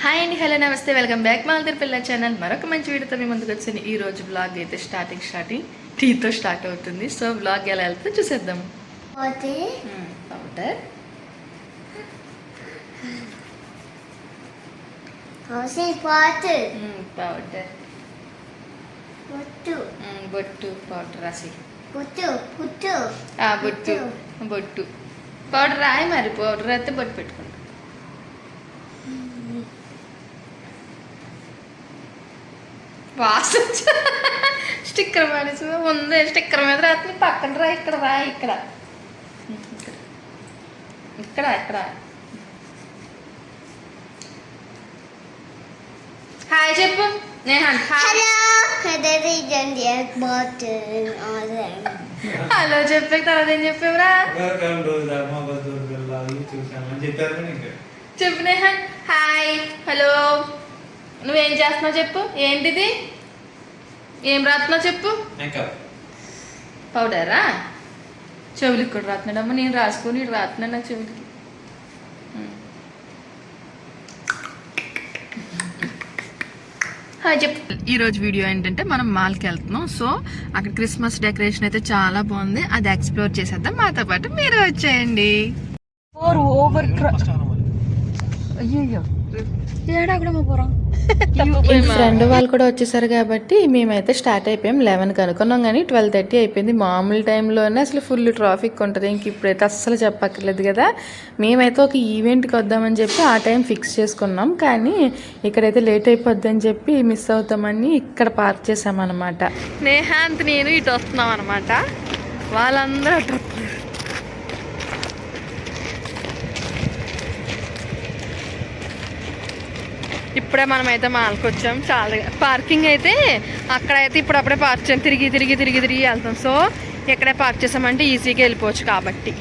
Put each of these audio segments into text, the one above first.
Hi అండి, hello, నమస్తే, welcome back మా అందరి పిల్ల ఛానల్. మరొక మంచి వీడియోతో మీ ముందుకు వచ్చింది. ఈ రోజు బ్లాగ్ అయితే స్టార్టింగ్ టీతో స్టార్ట్ అవుతుంది. సో బ్లాగ్ ఎలా వెళ్తే చూసేద్దాం. పౌడర్, పౌడర్, బొట్టు, పౌడర్ రాసి బొట్టు పౌడర్ రాయి. మరి పౌడర్ అయితే బొట్టు పెట్టుకుంటాం. వాసన స్టిక్కర్ మనిషి ఉంది. స్టిక్కర్ మీద రాత్రి పక్కన రా, ఇక్కడ రా, ఇక్కడ ఇక్కడ ఇక్కడ. హాయ్ చెప్పు. హలో చెప్పే తర్వాత ఏం చెప్పావురా? చెప్పు నేహన్. Hi, hello. నువ్వేం చేస్తున్నావు చెప్పు. ఏంటిది? ఏం రాస్తున్నావు చెప్పు. పౌడరా? చెవులకి కూడా రాస్తున్నాడమ్మ. నేను రాసుకొని రాస్తున్నాను నా చెవులకి. హాయ్ చెప్పు. ఈరోజు వీడియో ఏంటంటే మనం మాల్కి వెళ్తున్నాం. సో అక్కడ క్రిస్మస్ డెకరేషన్ అయితే చాలా బాగుంది. అది ఎక్స్ప్లోర్ చేసేద్దాం. మాతో పాటు మీరు వచ్చేయండి. అయ్యో ఫ్రెండ్ వాళ్ళు కూడా వచ్చేసారు కాబట్టి మేమైతే స్టార్ట్ అయిపోయాం. 11కి అనుకున్నాం కానీ 12:30 అయిపోయింది. మామూలు టైంలోనే అసలు ఫుల్ ట్రాఫిక్ ఉంటుంది. ఇంక ఇప్పుడైతే అస్సలు చెప్పక్కర్లేదు కదా. మేమైతే ఒక ఈవెంట్కి వద్దామని చెప్పి ఆ టైం ఫిక్స్ చేసుకున్నాం. కానీ ఇక్కడైతే లేట్ అయిపోద్ది అని చెప్పి మిస్ అవుతామని ఇక్కడ పార్క్ చేసామన్నమాట. నేహాంత్ నేను ఇటు వస్తున్నాం అనమాట. వాళ్ళందరూ అటు వస్తున్నారు. ఇప్పుడే మనమైతే మాల్కి వచ్చాం. చాలా పార్కింగ్ అయితే అక్కడైతే ఇప్పుడప్పుడే పార్క్ చేసాం. తిరిగి వెళ్తాం. సో ఎక్కడే పార్క్ చేసామంటే ఈజీగా వెళ్ళిపోవచ్చు కాబట్టి.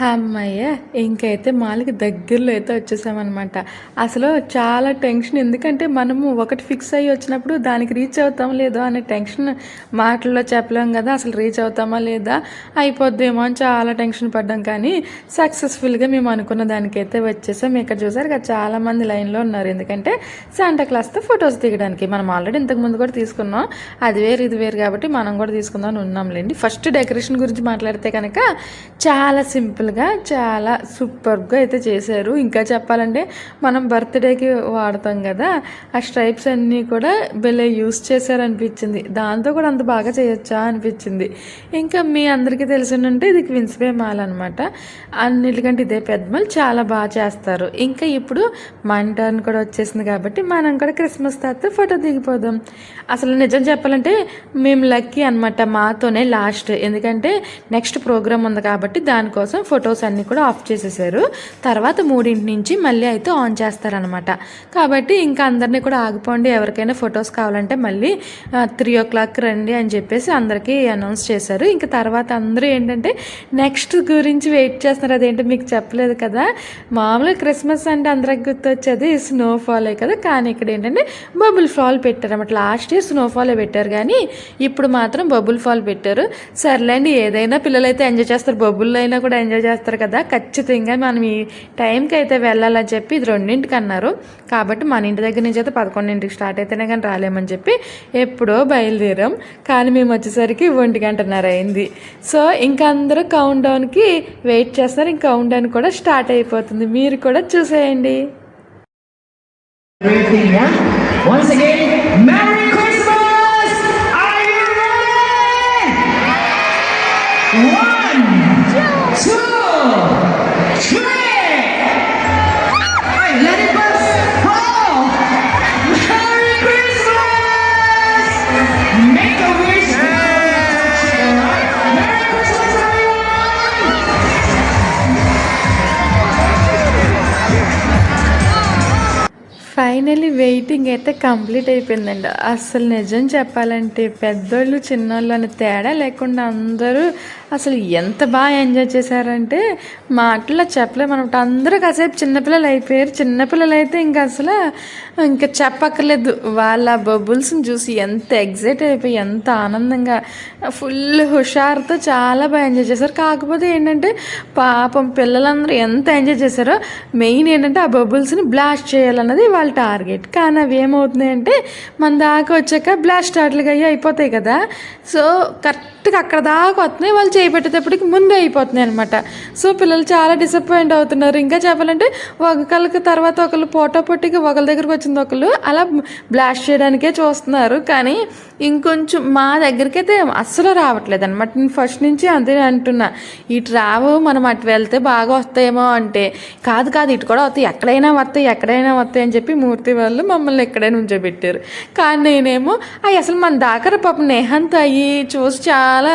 అమ్మయ్య, ఇంకైతే మాల్కి దగ్గరలో అయితే వచ్చేసామన్నమాట. అసలు చాలా టెన్షన్. ఎందుకంటే మనము ఒకటి ఫిక్స్ అయ్యి వచ్చినప్పుడు దానికి రీచ్ అవుతామా లేదో అనే టెన్షన్ మాటల్లో చెప్పలేం కదా. అసలు రీచ్ అవుతామా లేదా, అయిపోద్దేమో అని చాలా టెన్షన్ పడ్డాం. కానీ సక్సెస్ఫుల్గా మేము అనుకున్న దానికైతే వచ్చేసాం. ఇక్కడ చూసారు కదా, చాలామంది లైన్లో ఉన్నారు. ఎందుకంటే శాంటా క్లాస్తో ఫొటోస్ దిగడానికి. మనం ఆల్రెడీ ఇంతకుముందు కూడా తీసుకున్నాం. అది వేరు ఇది వేరు కాబట్టి మనం కూడా తీసుకుందాం అని ఉన్నాంలేండి. ఫస్ట్ డెకరేషన్ గురించి మాట్లాడితే కనుక చాలా సింపుల్, చాలా సూపర్గా అయితే చేశారు. ఇంకా చెప్పాలంటే మనం బర్త్డేకి వాడతాం కదా, ఆ స్ట్రైప్స్ అన్నీ కూడా భలే యూస్ చేశారనిపించింది. దాంతో కూడా అంత బాగా చేయొచ్చా అనిపించింది. ఇంకా మీ అందరికీ తెలిసిందంటే ఇది క్వీన్స్ వే మాల్ అనమాట. అన్నిటికంటే ఇదే పెద్ద మాల్. చాలా బాగా చేస్తారు. ఇంకా ఇప్పుడు మన టర్న్ కూడా వచ్చేసింది కాబట్టి మనం కూడా క్రిస్మస్ తాత ఫోటో దిగిపోదాం. అసలు నిజం చెప్పాలంటే మేము లక్కీ అనమాట. మాతోనే లాస్ట్. ఎందుకంటే నెక్స్ట్ ప్రోగ్రామ్ ఉంది కాబట్టి దానికోసం ఫొటోస్ అన్నీ కూడా ఆఫ్ చేసేసారు. తర్వాత 3 నుంచి మళ్ళీ అయితే ఆన్ చేస్తారనమాట. కాబట్టి ఇంకా అందరినీ కూడా ఆగిపోండి, ఎవరికైనా ఫొటోస్ కావాలంటే మళ్ళీ 3 o'clock రండి అని చెప్పేసి అందరికీ అనౌన్స్ చేశారు. ఇంకా తర్వాత అందరూ ఏంటంటే నెక్స్ట్ గురించి వెయిట్ చేస్తున్నారు. అదేంటో మీకు చెప్పలేదు కదా. మామూలుగా క్రిస్మస్ అంటే అందరికి గుర్తొచ్చేది స్నోఫాలే కదా. కానీ ఇక్కడ ఏంటంటే బబుల్ ఫాల్ పెట్టారు అన్నమాట. లాస్ట్ ఇయర్ స్నోఫాలే పెట్టారు కానీ ఇప్పుడు మాత్రం బబుల్ ఫాల్ పెట్టారు. సర్లేండి, ఏదైనా పిల్లలైతే ఎంజాయ్ చేస్తారు. బబుల్ అయినా కూడా ఎంజాయ్ చేస్తారు కదా. ఖచ్చితంగా మనం ఈ టైంకి అయితే వెళ్ళాలని చెప్పి ఇది 2ంటికి అన్నారు. కాబట్టి మన ఇంటి దగ్గర నుంచి అయితే 11ంటికి స్టార్ట్ అయితేనే కానీ రాలేమని చెప్పి ఎప్పుడో బయలుదేరాం. కానీ మేము వచ్చేసరికి 1:30 అయింది. సో ఇంకా అందరూ కౌంట్ డౌన్కి వెయిట్ చేస్తారు. ఇంకా కౌంట్ డౌన్ కూడా స్టార్ట్ అయిపోతుంది. మీరు కూడా చూసేయండి. ఫైనలీ వెయిటింగ్ అయితే కంప్లీట్ అయిపోయిందండి. అసలు నిజం చెప్పాలంటే పెద్దోళ్ళు చిన్నోళ్ళు అని తేడా లేకుండా అందరూ అసలు ఎంత బాగా ఎంజాయ్ చేశారంటే మాటల్లో చెప్పలేమన్నమాట. అందరూ కాసేపు చిన్నపిల్లలు అయిపోయారు. చిన్నపిల్లలు అయితే ఇంకా చెప్పక్కర్లేదు. వాళ్ళ బబుల్స్ని చూసి ఎంత ఎగ్జైట్ అయిపోయి ఎంత ఆనందంగా ఫుల్ హుషారుతో చాలా బాగా ఎంజాయ్ చేశారు. కాకపోతే ఏంటంటే పాపం పిల్లలందరూ ఎంత ఎంజాయ్ చేశారో మెయిన్ ఏంటంటే ఆ బబుల్స్ని బ్లాస్ట్ చేయాలన్నది వాళ్ళ టార్గెట్. కానీ అవి ఏమవుతున్నాయంటే మన దాకా వచ్చాక బ్లాస్ట్ స్టార్ట్లుగా అయిపోతాయి కదా. సో కరెక్ట్గా అక్కడ దాకా వస్తున్నాయి, వాళ్ళు చేపెట్టేటప్పటికి ముందే అయిపోతున్నాయి అనమాట. సో పిల్లలు చాలా డిసప్పాయింట్ అవుతున్నారు. ఇంకా చెప్పాలంటే ఒకళ్ళకి తర్వాత ఒకళ్ళు పోటాపోటీగా ఒకళ్ళ దగ్గరకు వచ్చింది ఒకళ్ళు అలా బ్లాస్ట్ చేయడానికే చూస్తున్నారు. కానీ ఇంకొంచెం మా దగ్గరికి అయితే అస్సలు రావట్లేదు అనమాట. నేను ఫస్ట్ నుంచి అదే అంటున్నా, ఇటు రావు, మనం అటు వెళ్తే బాగా వస్తాయేమో అంటే కాదు ఇటు కూడా వస్తాయి, ఎక్కడైనా వస్తాయి అని చెప్పి మూర్తి వాళ్ళు మమ్మల్ని ఎక్కడైనా ఉంచోబెట్టారు. కానీ నేనేమో అసలు మన దాకా పాపం నేహంతో అయ్యి చూసి చాలా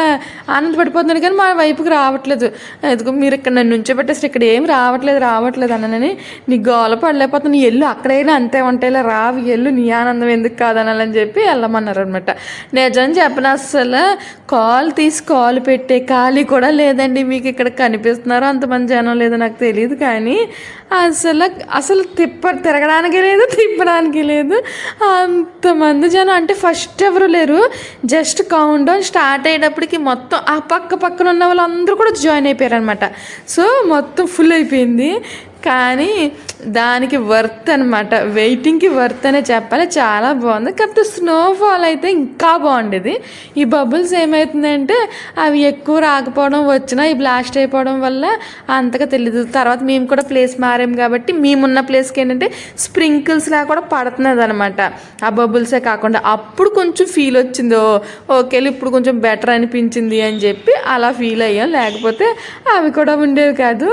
ఆనందపడిపోతున్నాడు. కానీ మా వైపుకి రావట్లేదు. ఎదుగు మీరు ఇక్కడ నన్ను ఉంచోబెట్టేసి ఇక్కడ ఏం రావట్లేదు అన్నని నీ గోల పడలేకపోతున్నా, ఎల్లు అక్కడైనా అంతే ఉంటాయిలా రావు, ఎల్లు నీ ఆనందం ఎందుకు కాదనాలని చెప్పి వెళ్ళమన్నారు అనమాట. నిజం చెప్పను, అసలు కాల్ పెట్టే ఖాళీ కూడా లేదండి. మీకు ఇక్కడ కనిపిస్తున్నారో అంతమంది జనం లేదో నాకు తెలియదు, కానీ అసలు తిప్పడానికి లేదు అంతమంది జనం. అంటే ఫస్ట్ ఎవరు లేరు, జస్ట్ కౌంట్ డౌన్ స్టార్ట్ అయ్యేటప్పటికి మొత్తం ఆ పక్కన ఉన్న వాళ్ళందరూ కూడా జాయిన్ అయిపోయారు అనమాట. సో మొత్తం ఫుల్ అయిపోయింది. కానీ దానికి వర్త్ అనమాట, వెయిటింగ్కి వర్త్ అనే చెప్పాలి. చాలా బాగుంది. కాకపోతే స్నోఫాల్ అయితే ఇంకా బాగుండేది. ఈ బబుల్స్ ఏమవుతుందంటే అవి ఎక్కువ రాకపోవడం, వచ్చినా ఈ బ్లాస్ట్ అయిపోవడం వల్ల అంతగా తెలీదు. తర్వాత మేము కూడా ప్లేస్ మారాం కాబట్టి మేమున్న ప్లేస్కి ఏంటంటే స్ప్రింకిల్స్లా కూడా పడుతున్నది అనమాట. ఆ బబుల్సే కాకుండా అప్పుడు కొంచెం ఫీల్ వచ్చింది, ఓకే ఇప్పుడు కొంచెం బెటర్ అనిపించింది అని చెప్పి అలా ఫీల్ అయ్యాం. లేకపోతే అవి కూడా ఉండేవి కాదు.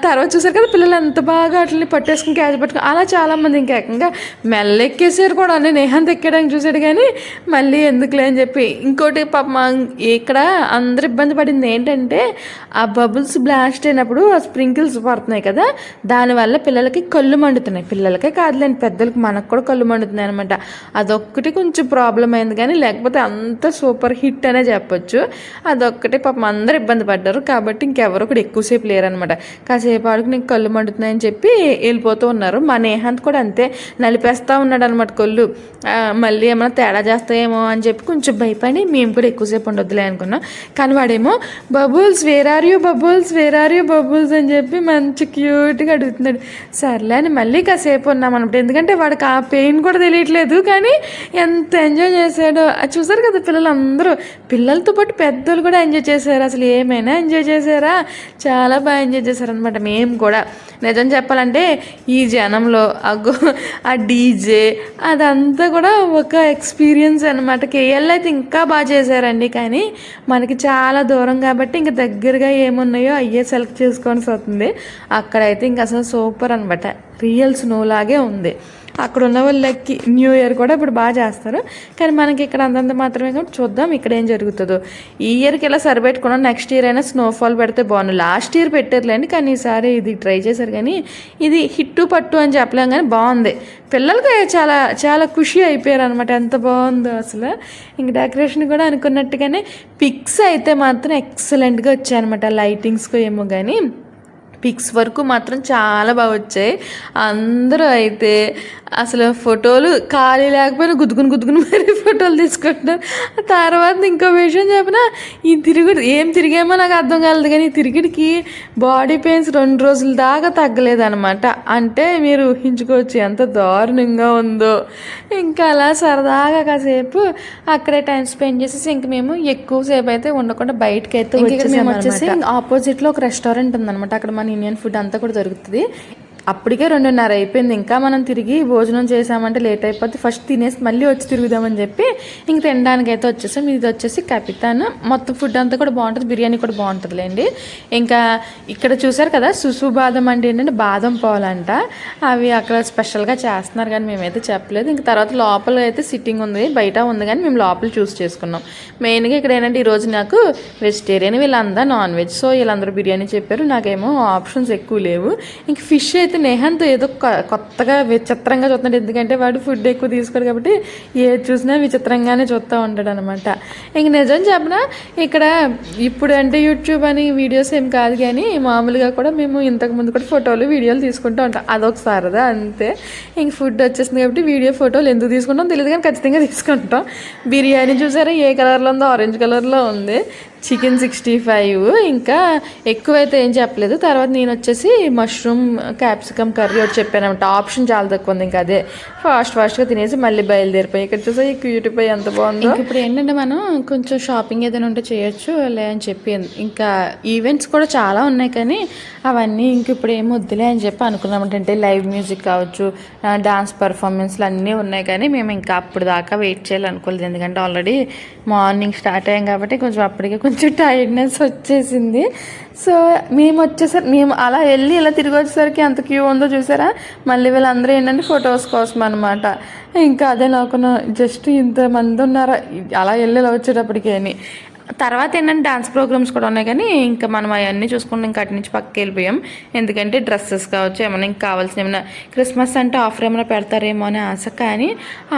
తర్వాత చూసారు కదా పిల్లలు ఎంత బాగా అట్లని పట్టేసుకుని క్యాచ్ పట్టుకుని అలా చాలామంది ఇంకా ఏకంగా మెల్లెక్కేసారు కూడా. నేహాంత్ ఎక్కడానికి చూసాడు కానీ మళ్ళీ ఎందుకులే అని చెప్పి. ఇంకోటి పాప ఇక్కడ అందరు ఇబ్బంది పడింది ఏంటంటే ఆ బబుల్స్ బ్లాస్ట్ అయినప్పుడు ఆ స్ప్రింకిల్స్ పడుతున్నాయి కదా, దానివల్ల పిల్లలకి కళ్ళు మండుతున్నాయి. పిల్లలకే కాదులేండి, పెద్దలకి మనకు కూడా కళ్ళు మండుతున్నాయి అనమాట. అదొక్కటి కొంచెం ప్రాబ్లం అయింది, కానీ లేకపోతే అంత సూపర్ హిట్ అనే చెప్పొచ్చు. అదొక్కటి పాపం అందరు ఇబ్బంది పడ్డారు. కాబట్టి ఇంకెవరు కూడా ఎక్కువసేపు లేరనమాట. కాసేపు ఆడుకు నీకు కళ్ళు మండుతున్నాయని చెప్పి వెళ్ళిపోతూ ఉన్నారు. మా నేహాంత్ కూడా అంతే నలిపేస్తూ ఉన్నాడు అనమాట కళ్ళు. మళ్ళీ ఏమైనా తేడా చేస్తాయేమో అని చెప్పి కొంచెం భయపడి మేము కూడా ఎక్కువసేపు ఉండొద్దులే అనుకున్నాం. కానీ వాడేమో bubbles where are you bubbles అని చెప్పి మంచి క్యూట్గా అడుగుతున్నాడు. సర్లే అని మళ్ళీ కాసేపు ఉన్నాం అనమాట. ఎందుకంటే వాడికి ఆ పెయిన్ కూడా తెలియట్లేదు, కానీ ఎంత ఎంజాయ్ చేశాడో. చూసారు కదా పిల్లలందరూ, పిల్లలతో పాటు పెద్దలు కూడా ఎంజాయ్ చేశారు. అసలు ఏమైనా ఎంజాయ్ చేశారా, చాలా బాగా ఎంజాయ్ చేశారనమాట. మేము కూడా నిజం చెప్పాలంటే ఈ జనంలో ఆ డీజే అదంతా కూడా ఒక ఎక్స్పీరియన్స్ అనమాట. కేఎల్ అయితే ఇంకా బాగా చేశారండి. కానీ మనకి చాలా దూరం కాబట్టి ఇంకా దగ్గరగా ఏమున్నాయో అయ్యే సెలెక్ట్ చేసుకోవాల్సి వస్తుంది. అక్కడైతే ఇంకా అసలు సూపర్ అనమాట, రియల్ స్నో లాగే ఉంది. అక్కడ ఉన్న వాళ్ళకి న్యూ ఇయర్ కూడా ఇప్పుడు బాగా చేస్తారు. కానీ మనకి ఇక్కడ అంతంత మాత్రమే. కాబట్టి చూద్దాం ఇక్కడ ఏం జరుగుతుందో. ఈ ఇయర్కి ఇలా సరిపెట్టుకున్నాం, నెక్స్ట్ ఇయర్ అయినా స్నోఫాల్ పెడితే బాగుంది. లాస్ట్ ఇయర్ పెట్టారులేండి, కానీ ఈసారి ఇది ట్రై చేశారు. కానీ ఇది హిట్టు పట్టు అని చెప్పలేం, కానీ బాగుంది. పిల్లలకి చాలా చాలా ఖుషి అయిపోయారు అనమాట. ఎంత బాగుందో అసలు. ఇంక డెకరేషన్ కూడా అనుకున్నట్టుగానే పిక్స్ అయితే మాత్రం ఎక్సలెంట్గా వచ్చాయన్నమాట. లైటింగ్స్కో ఏమో కానీ పిక్స్ వరకు మాత్రం చాలా బాగా వచ్చాయి. అందరూ అయితే అసలు ఫోటోలు ఖాళీ లేకపోయినా గుద్దుకుని మరీ ఫోటోలు తీసుకుంటున్నారు. తర్వాత ఇంకో విషయం చెప్పిన, ఈ ఏం తిరిగామో నాకు అర్థం కాలేదు, కానీ ఈ తిరిగిడికి బాడీ పెయిన్స్ 2 రోజుల దాకా తగ్గలేదనమాట. అంటే మీరు ఊహించుకోవచ్చు ఎంత దారుణంగా ఉందో. ఇంకా అలా సరదాగా కాసేపు అక్కడే టైం స్పెండ్ చేసేసి ఇంక మేము ఎక్కువసేపు అయితే ఉండకుండా బయటకి అయితే వచ్చేసి ఆపోజిట్లో ఒక రెస్టారెంట్ ఉందనమాట. అక్కడ మన ఇండియన్ ఫుడ్ అంతా కూడా దొరుకుతుంది. అప్పటికే 2:30 అయిపోయింది. ఇంకా మనం తిరిగి భోజనం చేసామంటే లేట్ అయిపోతే ఫస్ట్ తినేసి మళ్ళీ వచ్చి తిరుగుదామని చెప్పి ఇంక తినడానికి అయితే వచ్చేసాం. ఇది వచ్చేసి కపితాన్. మొత్తం ఫుడ్ అంతా కూడా బాగుంటుంది, బిర్యానీ కూడా బాగుంటుందిలేండి. ఇంకా ఇక్కడ చూసారు కదా సుసు బాదం అంటే ఏంటంటే బాదం పాలంట. అవి అక్కడ స్పెషల్గా చేస్తున్నారు, కానీ మేమైతే చెప్పలేదు. ఇంక తర్వాత లోపల అయితే సిట్టింగ్ ఉంది, బయట ఉంది, కానీ మేము లోపల చూస్ చేసుకున్నాం. మెయిన్గా ఇక్కడ ఏంటంటే ఈరోజు నాకు వెజిటేరియన్, వీళ్ళందరూ నాన్ వెజ్. సో వీళ్ళందరూ బిర్యానీ చెప్పారు, నాకేమో ఆప్షన్స్ ఎక్కువ లేవు. ఇంక ఫిష్ అయితే అయితే నేహాంత్ ఏదో కొత్తగా విచిత్రంగా చూస్తున్నాడు, ఎందుకంటే వాడు ఫుడ్ ఎక్కువ తీసుకోడు కాబట్టి ఏది చూసినా విచిత్రంగానే చూస్తూ ఉంటాడు అనమాట. ఇంక నిజం చెప్పిన ఇక్కడ ఇప్పుడు అంటే యూట్యూబ్ అని వీడియోస్ ఏం కాదు, కానీ మామూలుగా కూడా మేము ఇంతకుముందు కూడా ఫోటోలు వీడియోలు తీసుకుంటూ ఉంటాం, అదొక సరదా అంతే. ఇంక ఫుడ్ వచ్చేసింది కాబట్టి వీడియో ఫోటోలు ఎందుకు తీసుకుంటాం తెలియదు, కానీ ఖచ్చితంగా తీసుకుంటాం. బిర్యానీ చూసారా ఏ కలర్లో ఉందో, ఆరెంజ్ కలర్లో ఉంది. చికెన్ 65, ఇంకా ఎక్కువైతే ఏం చెప్పలేదు. తర్వాత నేను వచ్చేసి మష్రూమ్ క్యాప్సికమ్ కర్రీ ఒకటి చెప్పాను అనమాట. ఆప్షన్ చాలా తక్కువ ఉంది, ఇంకా అదే ఫాస్ట్గా తినేసి మళ్ళీ బయలుదేరిపోయి. ఇక్కడ చూసా ఈ క్యూటీ పై ఎంత బాగుందో. ఇప్పుడు ఏంటంటే మనం కొంచెం షాపింగ్ ఏదైనా ఉంటే చేయొచ్చు లే అని చెప్పి, ఇంకా ఈవెంట్స్ కూడా చాలా ఉన్నాయి, కానీ అవన్నీ ఇంక ఇప్పుడు ఏం వద్దులే అని చెప్పి అనుకున్నాం. అంటే లైవ్ మ్యూజిక్ కావచ్చు, డాన్స్ పర్ఫార్మెన్స్లు అన్నీ ఉన్నాయి, కానీ మేము ఇంకా అప్పుడు దాకా వెయిట్ చేయాలనుకోలేదు. ఎందుకంటే ఆల్రెడీ మార్నింగ్ స్టార్ట్ అయ్యాం కాబట్టి కొంచెం అప్పటికే కొంచెం టైర్డ్నెస్ వచ్చేసింది. సో మేము అలా వెళ్ళి ఇలా తిరిగి వచ్చేసరికి ఎంత క్యూ ఉందో చూసారా. మళ్ళీ వీళ్ళందరూ ఏంటంటే ఫొటోస్ కోసం అనమాట. ఇంకా అదే నాకు జస్ట్ ఇంతమంది ఉన్నారా అలా వెళ్ళి ఇలా వచ్చేటప్పటికి అని. తర్వాత ఏంటంటే డాన్స్ ప్రోగ్రామ్స్ కూడా ఉన్నాయి, కానీ ఇంకా మనం అవన్నీ చూసుకుంటే ఇంకా అటు నుంచి పక్కకి వెళ్ళిపోయాం. ఎందుకంటే డ్రెస్సెస్ కావచ్చు, ఏమైనా ఇంకా కావాల్సిన ఏమైనా క్రిస్మస్ అంటే ఆఫర్ ఏమైనా పెడతారేమో అనే ఆశ. కానీ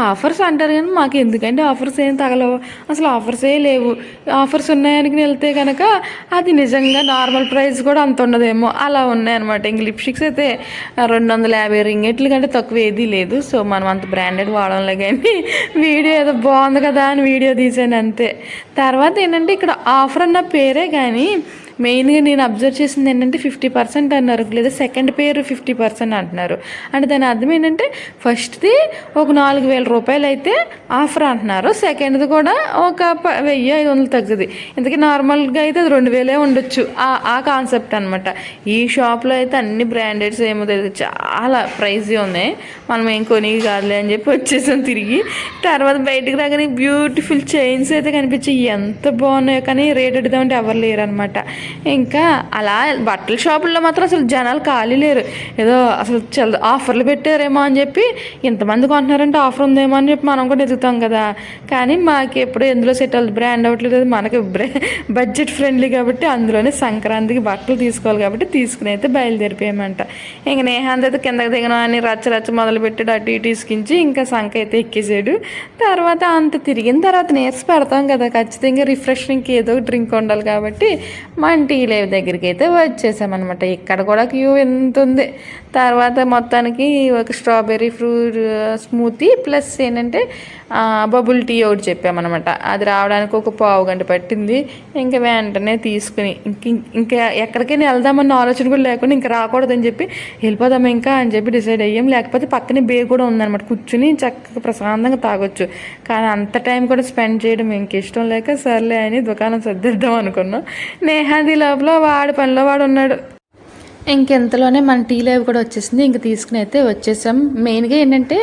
ఆఫర్స్ అంటారు, కానీ మాకు ఎందుకంటే ఆఫర్స్ ఏం తగలవు, అసలు ఆఫర్సే లేవు. ఆఫర్స్ ఉన్నాయని వెళ్తే కనుక అది నిజంగా నార్మల్ ప్రైస్ కూడా అంత ఉండదేమో అలా ఉన్నాయన్నమాట. ఇంక లిప్స్టిక్స్ అయితే 250 రింగెట్ల కంటే తక్కువ ఏదీ లేదు. సో మనం అంత బ్రాండెడ్ వాడంలే, కానీ వీడియో ఏదో బాగుంది కదా అని వీడియో తీసాను అంతే. తర్వాత ఏంటంటే ఇక్కడ ఆఫర్ అన్న పేరే కానీ మెయిన్గా నేను అబ్జర్వ్ చేసింది ఏంటంటే 50% అన్నారు, లేదా సెకండ్ పేరు 50% అంటున్నారు. అంటే దాని అర్థం ఏంటంటే ఫస్ట్ది ఒక 4,000 రూపాయలు అయితే ఆఫర్ అంటున్నారు, సెకండ్ది కూడా ఒక 1,500 తగ్గుతుంది. ఇంతకీ నార్మల్గా అయితే అది 2,000 ఉండొచ్చు, ఆ కాన్సెప్ట్ అనమాట. ఈ షాప్లో అయితే అన్ని బ్రాండెడ్స్ ఏమో తెలియదు, చాలా ప్రైజీ ఉన్నాయి. మనం ఏం కొని కాదులే అని చెప్పి వచ్చేసాం తిరిగి. తర్వాత బయటకు రాగానే బ్యూటిఫుల్ చైన్స్ అయితే కనిపించాయి, ఎంత బాగున్నాయో, కానీ రేట్ అడుగుదామంటే ఎవరు లేరు అనమాట. ఇంకా అలా బట్టల షాపుల్లో మాత్రం అసలు జనాలు ఖాళీ లేరు. ఏదో అసలు ఆఫర్లు పెట్టారేమో అని చెప్పి, ఇంతమంది కొంటున్నారంటే ఆఫర్ ఉందేమో అని చెప్పి మనం కూడా ఎదుగుతాం కదా. కానీ మాకు ఎప్పుడు ఎందులో సెట్ అవ్వదు, బ్రాండ్ అవ్వట్లేదు. మనకి బడ్జెట్ ఫ్రెండ్లీ కాబట్టి అందులోనే సంక్రాంతికి బట్టలు తీసుకోవాలి కాబట్టి తీసుకుని అయితే బయలుదేరిపోయామంట. ఇంక నేహాంత్ అయితే కిందకి దిగను అని రచ్చ మొదలుపెట్టాడు, అటు ఇటు ఇసుకించి ఇంకా సంఖ అయితే ఎక్కేసాడు. తర్వాత అంత తిరిగిన తర్వాత నీరస పెడతాం కదా, ఖచ్చితంగా రిఫ్రెషింగ్కి ఏదో డ్రింక్ ఉండాలి కాబట్టి టీ లేవ్ దగ్గరికి అయితే వచ్చేసామన్నమాట. ఇక్కడ కూడా క్యూ ఎంత ఉంది. తర్వాత మొత్తానికి ఒక స్ట్రాబెర్రీ ఫ్రూట్ స్మూతీ ప్లస్ ఏంటంటే బబుల్ టీ ఒకటి చెప్పామన్నమాట. అది రావడానికి ఒక 1/2 గంట పట్టింది. ఇంకా వెంటనే తీసుకుని ఇంకా ఎక్కడికైనా వెళ్దామన్న ఆలోచన కూడా లేకుండా ఇంకా రాకూడదని చెప్పి వెళ్ళిపోదాం ఇంకా అని చెప్పి డిసైడ్ అయ్యాం. లేకపోతే పక్కనే బే కూడా ఉందన్నమాట, కూర్చుని చక్కగా ప్రశాంతంగా తాగొచ్చు. కానీ అంత టైం కూడా స్పెండ్ చేయడం ఇంక ఇష్టం లేక సర్లే అని దుకాణం సర్దిద్దాం అనుకున్నాం. నేహాది లోపల వాడి పనిలో వాడు ఉన్నాడు. ఇంకెంతలోనే మన టీ లేవ్ కూడా వచ్చేసింది. ఇంక తీసుకుని అయితే వచ్చేసాం. మెయిన్గా ఏంటంటే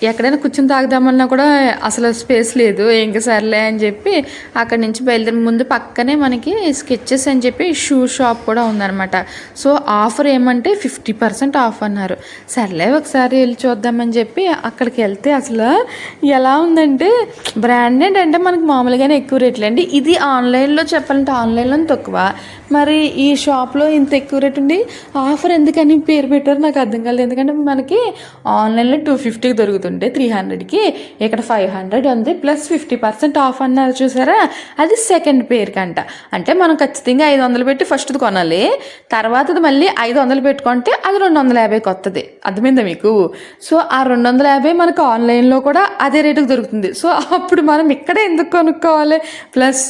ఎక్కడైనా కూర్చొని తాగుదామన్నా కూడా అసలు స్పేస్ లేదు. ఇంక సర్లే అని చెప్పి అక్కడి నుంచి బయలుదేరి ముందు పక్కనే మనకి స్కెచెస్ అని చెప్పి షూ షాప్ కూడా ఉందన్నమాట. సో ఆఫర్ ఏమంటే 50% ఆఫ్ అన్నారు. సర్లే ఒకసారి వెళ్ళి చూద్దామని చెప్పి అక్కడికి వెళ్తే అసలు ఎలా ఉందంటే బ్రాండెడ్ అంటే మనకి మామూలుగానే ఎక్కువ రేట్లు అండి. ఇది ఆన్లైన్లో చెప్పాలంటే ఆన్లైన్లో తక్కువ, మరి ఈ షాప్లో ఇంత ఎక్కువ రేట్ ఉండి ఆఫర్ ఎందుకని పేరు పెట్టారు నాకు అర్థం కాలేదు. ఎందుకంటే మనకి ఆన్లైన్లో 250కి దొరుకుతుంటే 300కి ఇక్కడ 500 ఉంది, ప్లస్ 50% ఆఫ్ అన్నారు చూసారా. అది సెకండ్ పేరు కంట. అంటే మనం ఖచ్చితంగా 500 పెట్టి ఫస్ట్ది కొనాలి, తర్వాతది మళ్ళీ 500 పెట్టుకుంటే అది 250కి వస్తుంది. అర్థమైందా మీకు? సో ఆ 250 మనకు ఆన్లైన్లో కూడా అదే రేటుకి దొరుకుతుంది. సో అప్పుడు మనం ఇక్కడే ఎందుకు కొనుక్కోవాలి, ప్లస్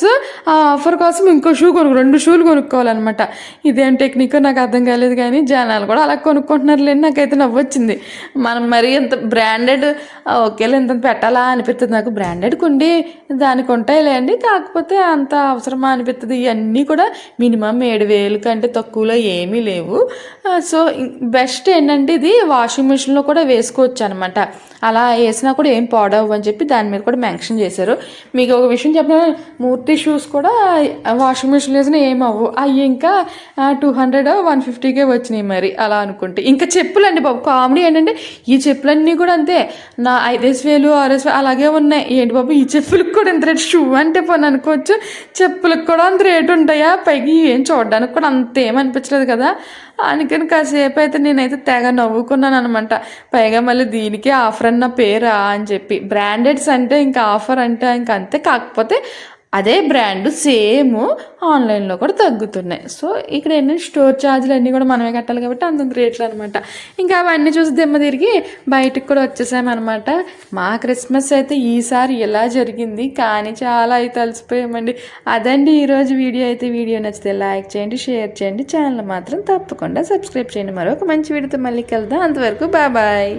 ఆ ఆఫర్ కోసం ఇంకో షూ 2 షూలు కొనుక్కోవాలన్నమాట. ఇదేం టెక్నిక్ నాకు అర్థం కాలేదు, కానీ జనాలు కూడా అలా కొనుక్కుంటున్నారు లేని నాకైతే నవ్వొచ్చింది. మనం మరీ ఎంత బ్రాండెడ్ ఒకేలా ఎంత పెట్టాలా అనిపిస్తుంది నాకు. బ్రాండెడ్ కొండి దానికి ఉంటాయిలే అండి, కాకపోతే అంత అవసరమా అనిపిస్తుంది. ఇవన్నీ కూడా మినిమం 7,000 కంటే తక్కువలో ఏమీ లేవు. సో బెస్ట్ ఏంటంటే ఇది వాషింగ్ మిషన్లో కూడా వేసుకోవచ్చు అనమాట. అలా వేసినా కూడా ఏం పాడవు అని చెప్పి దాని మీద కూడా మెన్షన్ చేశారు. మీకు ఒక విషయం చెప్పిన, మూర్తి షూస్ కూడా వాషింగ్ మిషన్ వేసినా ఏమవ్వు. అవి ఇంకా 200, 150 150కే వచ్చినాయి మరి అలా అనుకుంటే. ఇంకా చెప్పులండి బాబు, కామెడీ ఏంటంటే ఈ చెప్పులన్నీ కూడా అంతే, నా 5,000 6,000 అలాగే ఉన్నాయి. ఏంటి బాబు ఈ చెప్పులకు కూడా ఇంత రేటు, షూ అంటే పోనీ అనుకోవచ్చు, చెప్పులకు కూడా అంత రేటు ఉంటాయా? పైకి ఏం చూడడానికి కూడా అంతేం అనిపించలేదు కదా. అందుకని కాసేపు అయితే నేనైతే తెగ నవ్వుకున్నాను అనమాట. పైగా మళ్ళీ దీనికి ఆఫర్ అన్న పేరా అని చెప్పి. బ్రాండెడ్స్ అంటే ఇంకా ఆఫర్ అంటే ఇంకా అంతే, కాకపోతే అదే బ్రాండ్ సేమ్ ఆన్లైన్లో కూడా తగ్గుతున్నాయి. సో ఇక్కడ ఏంటంటే స్టోర్ ఛార్జీలు అన్నీ కూడా మనమే కట్టాలి కాబట్టి అంతంత రేట్లు అనమాట. ఇంకా అవన్నీ చూసి దిమ్మ తిరిగి బయటకు కూడా వచ్చేసామన్నమాట. మా క్రిస్మస్ అయితే ఈసారి ఎలా జరిగింది, కానీ చాలా అయితే అలసిపోయామండి. అదండి ఈరోజు వీడియో అయితే. వీడియో నచ్చితే లైక్ చేయండి, షేర్ చేయండి, ఛానల్ మాత్రం తప్పకుండా సబ్స్క్రైబ్ చేయండి. మరొక మంచి వీడియోతో మళ్ళీ కలుద్దాం. అంతవరకు బాయ్.